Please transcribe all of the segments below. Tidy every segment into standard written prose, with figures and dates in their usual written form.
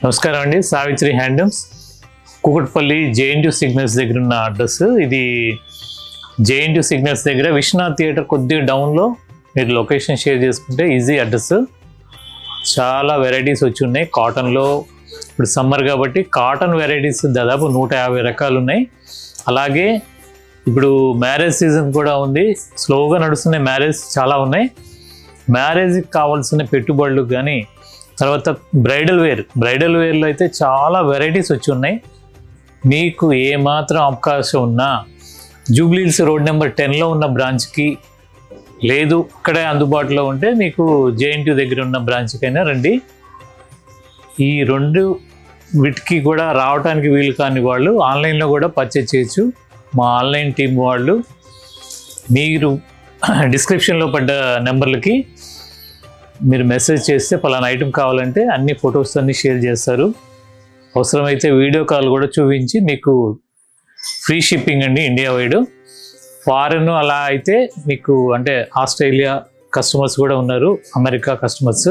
నమస్కారం అండి. Savitri handlooms Kukatpally JNTU signals దగ్గర ఉన్న అడ్రస్ ఇది. జేఎన్టీయూ సిగ్నల్స్ దగ్గర విశ్వనాథ్ థియేటర్ కొద్దిగా డౌన్లో మీరు లొకేషన్ షేర్ చేసుకుంటే ఈజీ అడ్రస్. చాలా వెరైటీస్ వచ్చి ఉన్నాయి కాటన్లో. ఇప్పుడు సమ్మర్ కాబట్టి కాటన్ వెరైటీస్ దాదాపు 150 రకాలు ఉన్నాయి. అలాగే ఇప్పుడు మ్యారేజ్ సీజన్ కూడా ఉంది, స్లోగా నడుస్తున్నాయి. మ్యారేజ్ చాలా ఉన్నాయి. మ్యారేజ్కి కావాల్సిన పెట్టుబడులు కానీ తర్వాత బ్రైడల్ వేర్లో అయితే చాలా వెరైటీస్ వచ్చి ఉన్నాయి. మీకు ఏమాత్రం అవకాశం ఉన్నా జూబ్లీహిల్స్ రోడ్ నెంబర్ 10లో ఉన్న బ్రాంచ్కి, లేదు ఇక్కడే అందుబాటులో ఉంటే మీకు జేఎన్టీయూ దగ్గర ఉన్న బ్రాంచ్కైనా రండి. ఈ రెండు వీటికి కూడా రావడానికి వీలు కాని వాళ్ళు ఆన్లైన్లో కూడా పర్చేజ్ చేయొచ్చు. మా ఆన్లైన్ టీం వాళ్ళు మీరు డిస్క్రిప్షన్లో పడ్డ నెంబర్లకి మీరు మెసేజ్ చేస్తే పలానా ఐటమ్ కావాలంటే అన్ని ఫొటోస్ అన్నీ షేర్ చేస్తారు. అవసరమైతే వీడియో కాల్ కూడా చూపించి మీకు ఫ్రీ షిప్పింగ్ అండి ఇండియా వైడ్. ఫారెన్ అలా అయితే మీకు అంటే ఆస్ట్రేలియా కస్టమర్స్ కూడా ఉన్నారు, అమెరికా కస్టమర్స్.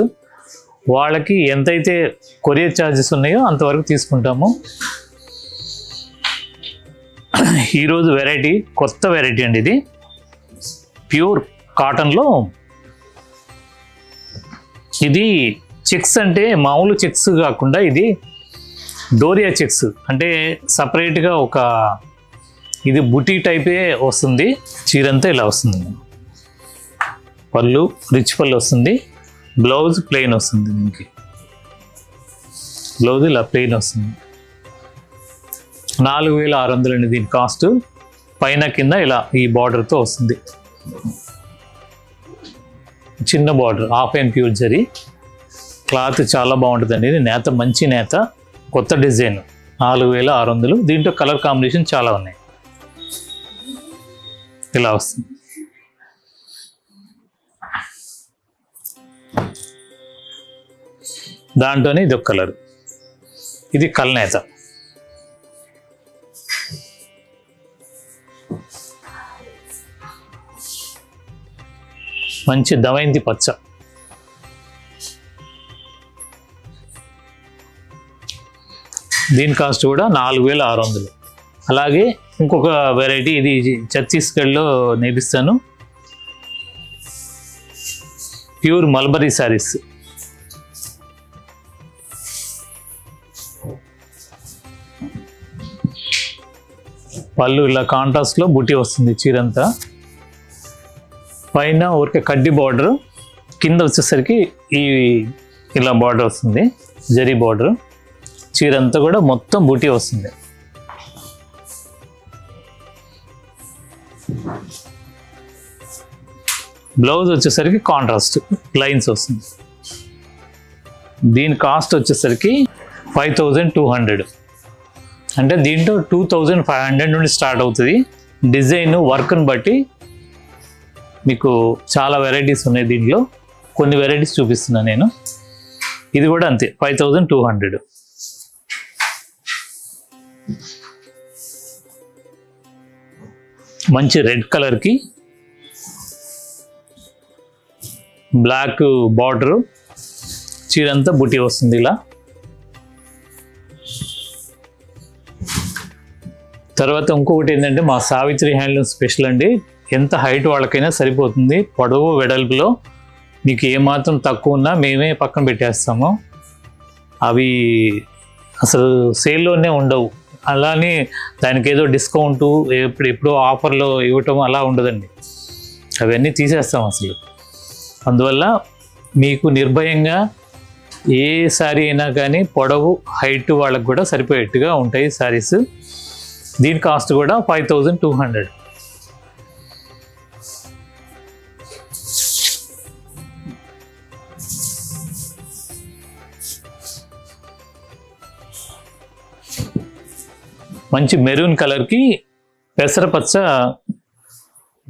వాళ్ళకి ఎంతైతే కొరియర్ ఛార్జెస్ ఉన్నాయో అంతవరకు తీసుకుంటాము. ఈరోజు వెరైటీ కొత్త వెరైటీ అండి. ఇది ప్యూర్ కాటన్లో. ఇది చెక్స్ అంటే మామూలు చెక్స్ కాకుండా ఇది డోరియా చెక్స్ అంటే సపరేట్గా ఒక ఇది బుటీ టైపే వస్తుంది. చీరంతా ఇలా వస్తుంది, పళ్ళు రిచ్ పళ్ళు వస్తుంది, బ్లౌజ్ ప్లెయిన్ వస్తుంది. దీనికి బ్లౌజ్ ఇలా ప్లెయిన్ వస్తుంది. 4600 అండి దీని కాస్ట్. పైన కింద ఇలా ఈ బార్డర్తో వస్తుంది. చిన్న border, half and pure zari. Cloth చాలా బాగుంటుందండి. ఇది నేత, మంచి నేత, కొత్త డిజైన్. 4600. దీంట్లో కలర్ కాంబినేషన్ చాలా ఉన్నాయి. ఇలా వస్తుంది. దాంట్లోనే ఇది ఒక కలర్. ఇది కల్నేత. మంచి దమయంతి పచ్చ. దీని కాస్ట్ కూడా 4600. అలాగే ఇంకొక వెరైటీ, ఇది ఛత్తీస్గఢ్లో నేర్పిస్తాను. Pure mulberry saris. పళ్ళు ఇలా కాంట్రాస్ట్లో బుట్టి వస్తుంది చీరంతా. పైన ఊరికే కడ్డీ బార్డర్, కింద వచ్చేసరికి ఈ ఇలా బార్డర్ వస్తుంది, జరీ బార్డర్. చీరంతా కూడా మొత్తం బూటీ వస్తుంది. బ్లౌజ్ వచ్చేసరికి కాంట్రాస్ట్ లైన్స్ వస్తుంది. దీని కాస్ట్ వచ్చేసరికి 5200. అంటే దీంట్లో 2500 నుండి స్టార్ట్ అవుతుంది. డిజైన్ వర్క్ని బట్టి మీకు చాలా వెరైటీస్ ఉన్నాయి. దీంట్లో కొన్ని వెరైటీస్ చూపిస్తున్నాను నేను. ఇది కూడా అంతే 5200. మంచి రెడ్ కలర్కి బ్లాక్ బార్డరు, చీరంతా బుట్టి వస్తుంది ఇలా. తర్వాత ఇంకొకటి ఏంటంటే మా సావిత్రి హ్యాండ్లూమ్ స్పెషల్ అండి. ఎంత హైట్ వాళ్ళకైనా సరిపోతుంది. పొడవు వెడల్పులో మీకు ఏమాత్రం తక్కువ ఉన్నా మేమే పక్కన పెట్టేస్తాము. అవి అసలు సేల్లోనే ఉండవు. అలానే దానికి ఏదో డిస్కౌంటు ఎప్పుడో ఆఫర్లో ఇవ్వటం అలా ఉండదండి. అవన్నీ తీసేస్తాం అసలు. అందువల్ల మీకు నిర్భయంగా ఏ శారీ అయినా కానీ పొడవు హైట్ వాళ్ళకు కూడా సరిపోయేట్టుగా ఉంటాయి శారీస్. దీని కాస్ట్ కూడా 5200. మంచి మెరూన్ కలర్కి పెసరపచ్చ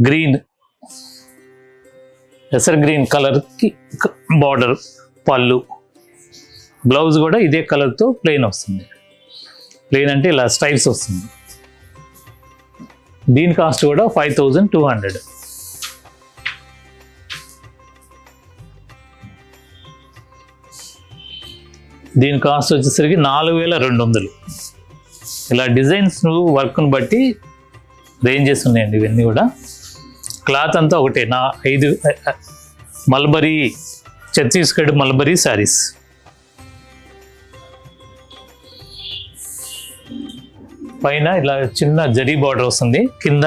గ్రీన్, పెసర గ్రీన్ కలర్కి బార్డర్, పళ్ళు, బ్లౌజ్ కూడా ఇదే కలర్తో ప్లెయిన్ వస్తుంది. ప్లెయిన్ అంటే ఇలా స్టైల్స్ వస్తుంది. దీని కాస్ట్ కూడా 5200. దీని కాస్ట్ వచ్చేసరికి 4200. ఇలా డిజైన్స్ వర్క్ను బట్టి రేంజెస్ ఉన్నాయండి ఇవన్నీ కూడా. క్లాత్ అంతా ఒకటే 5 మల్బరీ ఛత్తీస్గఢ్ మల్బరీ శారీస్. పైన ఇలా చిన్న జరీ బార్డర్ వస్తుంది, కింద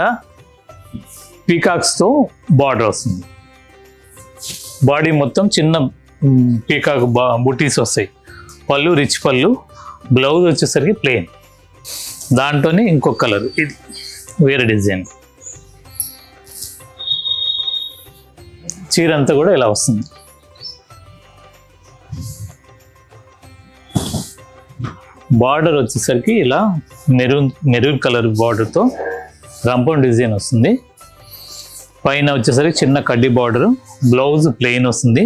పీకాక్స్తో బార్డర్ వస్తుంది. బాడీ మొత్తం చిన్న పీకాక్ బుటీస్ వస్తాయి. పళ్ళు రిచ్ పళ్ళు, బ్లౌజ్ వచ్చేసరికి ప్లెయిన్. దాంట్లోనే ఇంకొక కలర్, ఇది వేరే డిజైన్. చీర అంతా కూడా ఇలా వస్తుంది. బార్డర్ వచ్చేసరికి ఇలా మెరూన్ కలర్ బార్డర్తో రంపం డిజైన్ వస్తుంది. పైన వచ్చేసరికి చిన్న కడ్డీ బార్డర్, బ్లౌజ్ ప్లెయిన్ వస్తుంది.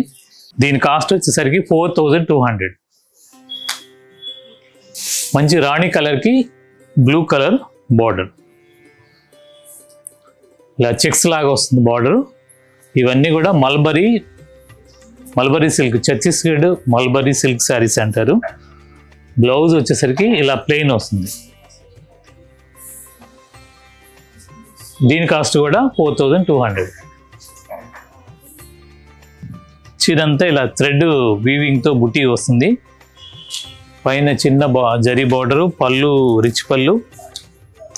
దీని కాస్ట్ వచ్చేసరికి 4200. మంచి రాణి కలర్కి బ్లూ కలర్ బార్డర్, ఇలా చెక్స్ లాగా వస్తుంది బార్డర్. ఇవన్నీ కూడా mulberry silk, Chhattisgarh mulberry silk saris అంటారు. బ్లౌజ్ వచ్చేసరికి ఇలా ప్లెయిన్ వస్తుంది. దీని కాస్ట్ కూడా 4200. చీరంతా ఇలా థ్రెడ్ వీవింగ్తో బుటీ వస్తుంది. పైన చిన్న జరీ బార్డరు, పళ్ళు రిచ్ పళ్ళు,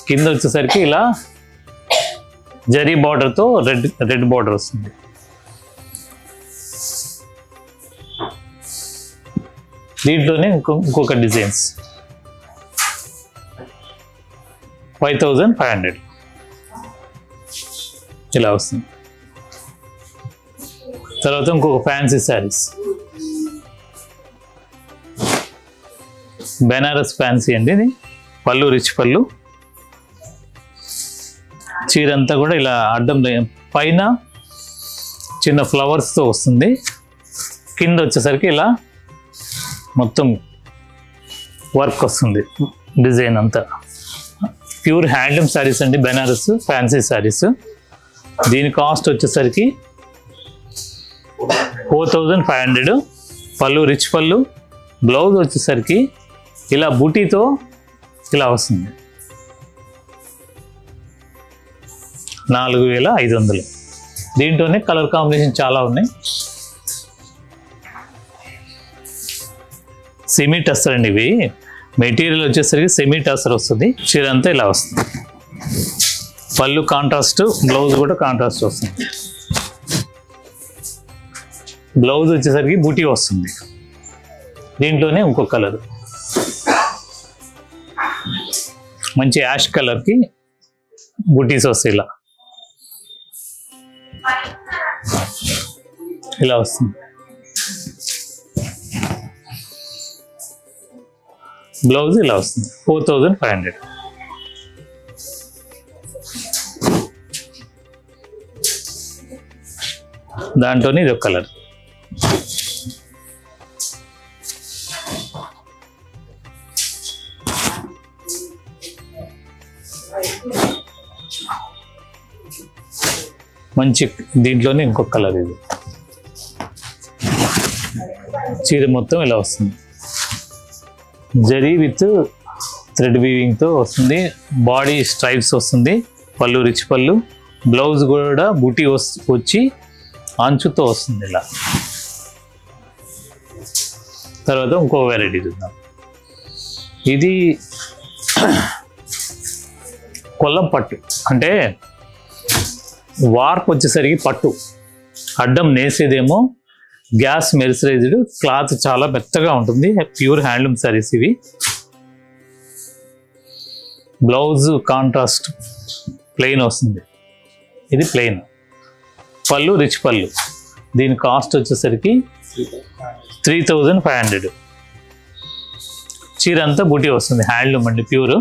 కింద వచ్చేసరికి ఇలా జరీ బార్డర్తో రెడ్ బార్డర్ వస్తుంది. దీంట్లోనే ఇంకొక డిజైన్స్ 5500 ఇలా వస్తుంది. తర్వాత ఇంకొక ఫ్యాన్సీ శారీస్, బెనారస్ ఫ్యాన్సీ అండి. ఇది పళ్ళు రిచ్ పళ్ళు, చీరంతా కూడా ఇలా అడ్డం పైన చిన్న ఫ్లవర్స్తో వస్తుంది. కింద వచ్చేసరికి ఇలా మొత్తం వర్క్ వస్తుంది డిజైన్ అంతా. ప్యూర్ హ్యాండ్లూమ్ శారీస్ అండి, బెనారస్ ఫ్యాన్సీ శారీస్. దీని కాస్ట్ వచ్చేసరికి 4500. పళ్ళు రిచ్ పళ్ళు, బ్లౌజ్ వచ్చేసరికి ఇలా బూటీతో ఇలా వస్తుంది 4500. దీంట్లోనే కలర్ కాంబినేషన్ చాలా ఉన్నాయి. సెమీ టస్సర్ అండి ఇవి. మెటీరియల్ వచ్చేసరికి సెమీ టస్సర్ వస్తుంది. చీర అంతా ఇలా వస్తుంది. పళ్ళు కాంట్రాస్ట్, బ్లౌజ్ కూడా కాంట్రాస్ట్ వస్తుంది. బ్లౌజ్ వచ్చేసరికి బూటీ వస్తుంది. దీంట్లోనే ఇంకొక కలర్, మంచి యాష్ కలర్కి బూటీస్ వస్తాయి. ఇలా వస్తుంది. బ్లౌజ్ ఇలా వస్తుంది 4500. దాంట్లోనే ఇది ఒక కలర్. మంచి దీంట్లోనే ఇంకొక కలర్. ఇది చీర మొత్తం ఇలా వస్తుంది. జరీ విత్ థ్రెడ్ వీవింగ్తో వస్తుంది. బాడీ స్ట్రైప్స్ వస్తుంది. పళ్ళు రిచ్ పళ్ళు, బ్లౌజ్ కూడా బూటీ వచ్చి అంచుతో వస్తుంది ఇలా. తర్వాత ఇంకో వెరైటీ చూద్దాం. ఇది కొల్లం పట్టు, అంటే వార్ప్ వచ్చేసరికి పట్టు, అడ్డం నేసేదేమో గ్యాస్ మెర్సరైజ్డ్ క్లాత్, చాలా మెత్తగా ఉంటుంది. ప్యూర్ హ్యాండ్లూమ్ శారీస్ ఇవి. బ్లౌజ్ కాంట్రాస్ట్ ప్లెయిన్ వస్తుంది. ఇది ప్లెయిన్. పళ్ళు రిచ్ పళ్ళు. దీని కాస్ట్ వచ్చేసరికి 3500. చీర అంతా బూటీ వస్తుంది. హ్యాండ్లూమ్ అండి, ప్యూర్.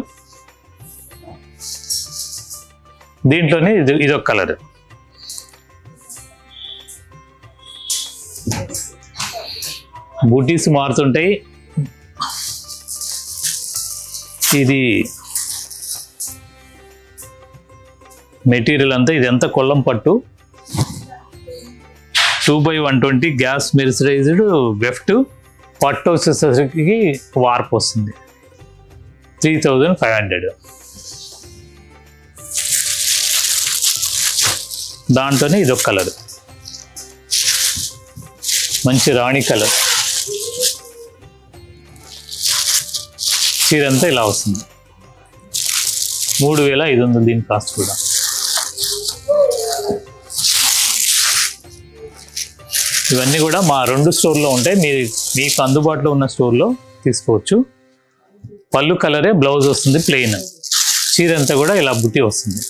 దీంట్లోనే ఇదొక కలర్. బూటీస్ మారుతుంటాయి. ఇది మెటీరియల్ అంతా, ఇదంతా కొల్లం పట్టు, 2/120 గ్యాస్ మెర్సరైజ్డ్ వెఫ్ట్, పట్టు వచ్చేసరికి వార్ప్ వస్తుంది 3500. దాంట్లోనే ఇదొక కలర్, మంచి రాణి కలర్. చీర అంతా ఇలా వస్తుంది. 3500 దీని కాస్ట్ కూడా. ఇవన్నీ కూడా మా 2 స్టోర్లో ఉంటాయి. మీకు అందుబాటులో ఉన్న స్టోర్లో తీసుకోవచ్చు. పళ్ళు కలరే, బ్లౌజ్ వస్తుంది ప్లెయిన్. చీర అంతా కూడా ఇలా బుట్టి వస్తుంది.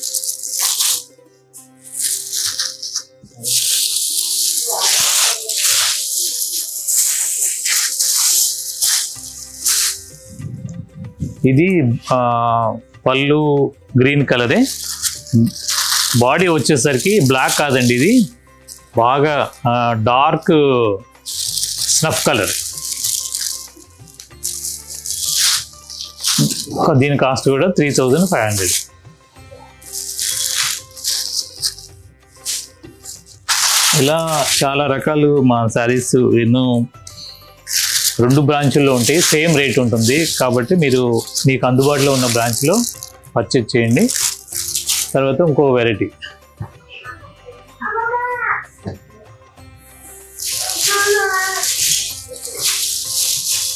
ఇది పళ్ళు గ్రీన్ కలరే. బాడీ వచ్చేసరికి బ్లాక్ కాదండి, ఇది బాగా డార్క్ స్నఫ్ కలర్. దీని కాస్ట్ కూడా 3500. ఇలా చాలా రకాలు మా శారీస్ ఎన్నో 2 బ్రాంచుల్లో ఉంటాయి. సేమ్ రేట్ ఉంటుంది కాబట్టి మీకు అందుబాటులో ఉన్న బ్రాంచ్లో పర్చేజ్ చేయండి. తర్వాత ఇంకో వెరైటీ,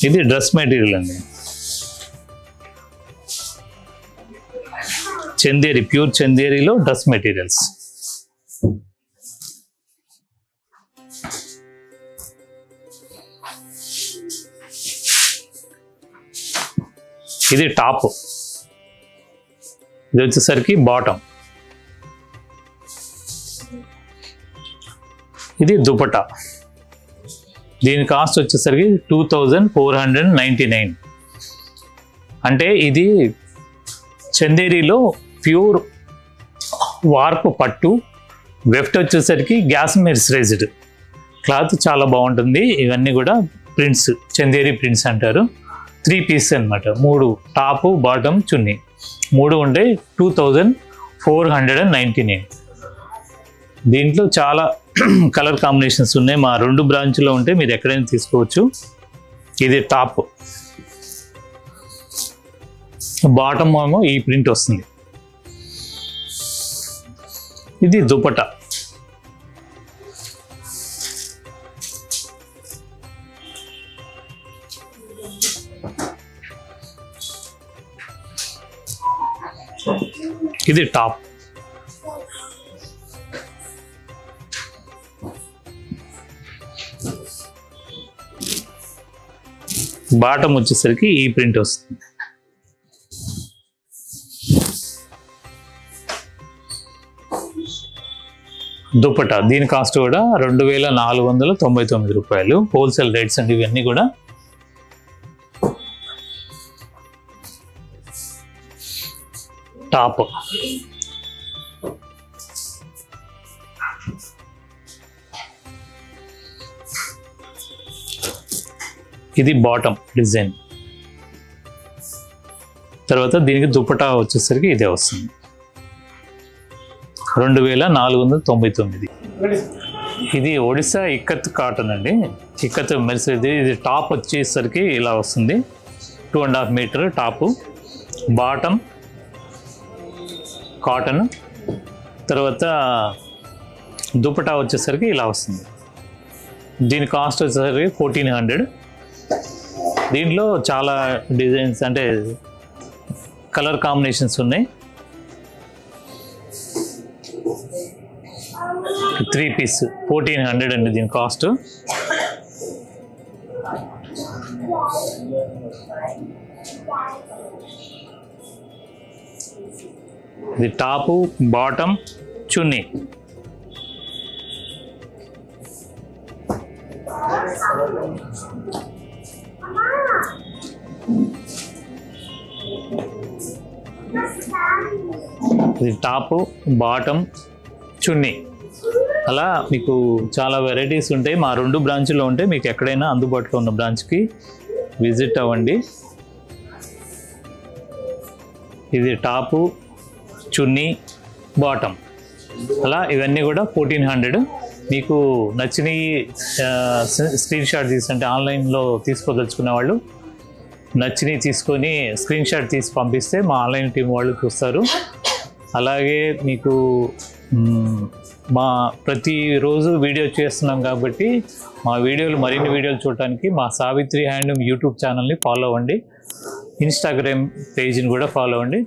ఇది డ్రెస్ మెటీరియల్ అండి. చందేరి, ప్యూర్ చందేరిలో డ్రెస్ మెటీరియల్స్. ఇది టాప్, ఇది వచ్చేసరికి బాటమ్. ఇది దుపట్టా. దీని కాస్ట్ వచ్చేసరికి 2499. అంటే ఇది చందేరిలో ప్యూర్ వార్ప్ పట్టు. వెఫ్ట్ వచ్చేసరికి గ్యాస్ మెర్సరైజ్డ్ క్లాత్, చాలా బాగుంటుంది. ఇవన్నీ కూడా ప్రింట్స్, చందేరి ప్రింట్స్ అంటారు. 3 పీస్ అనమాట. 3 టాపు, బాటమ్, చున్నీ 3 ఉంటే 2499. దీంట్లో చాలా కలర్ కాంబినేషన్స్ ఉన్నాయి. మా 2 బ్రాంచ్లో ఉంటే మీరు ఎక్కడైనా తీసుకోవచ్చు. ఇది టాప్, బాటమ్ ఏమో ఈ ప్రింట్ వస్తుంది. ఇది దుపట్టా. ఇది టాప్. బాటమ్ వచ్చేసరికి ఈ ప్రింట్ వస్తుంది. దుపట్టా, దీని కాస్ట్ కూడా 2499 రూపాయలు. హోల్సేల్ రేట్స్ అండి ఇవన్నీ కూడా. టాప్, ఇది బాటమ్ డిజైన్. తర్వాత దీనికి దుపట్టా వచ్చేసరికి ఇదే వస్తుంది 2499. ఇది ఒడిశా ఇక్కత్ కాటన్ అండి. ఇక్కత్ మెరిసేది. ఇది టాప్ వచ్చేసరికి ఇలా వస్తుంది, 2.5 మీటర్ టాపు. Bottom cotton. తర్వాత దుపట్టా వచ్చేసరికి ఇలా వస్తుంది. దీని కాస్ట్ వచ్చేసరికి 1400. దీంట్లో చాలా డిజైన్స్ అంటే కలర్ కాంబినేషన్స్ ఉన్నాయి. 3 పీస్ 1400 అండి దీని కాస్ట్. ఇది టాపు, బాటమ్, చున్నీ. ఇది టాపు, బాటమ్, చున్నీ. అలా మీకు చాలా వెరైటీస్ ఉంటాయి. మా 2 బ్రాంచ్లో ఉంటే మీకు ఎక్కడైనా అందుబాటులో ఉన్న బ్రాంచ్కి విజిట్ అవ్వండి. ఇది టాపు, చున్నీ, బాటమ్. అలా ఇవన్నీ కూడా 1400. మీకు నచ్చినవి స్క్రీన్ షాట్ అంటే ఆన్లైన్లో తీసుకోదలుచుకున్న వాళ్ళు నచ్చినవి తీసుకొని స్క్రీన్ షాట్ తీసి పంపిస్తే మా ఆన్లైన్ టీం వాళ్ళు చూస్తారు. అలాగే మీకు మా ప్రతిరోజు వీడియో చేస్తున్నాం కాబట్టి మా మరిన్ని వీడియోలు చూడటానికి మా సావిత్రి హ్యాండ్లూమ్ యూట్యూబ్ ఛానల్ని ఫాలో అవ్వండి, ఇన్స్టాగ్రామ్ పేజ్ని కూడా ఫాలో అవ్వండి.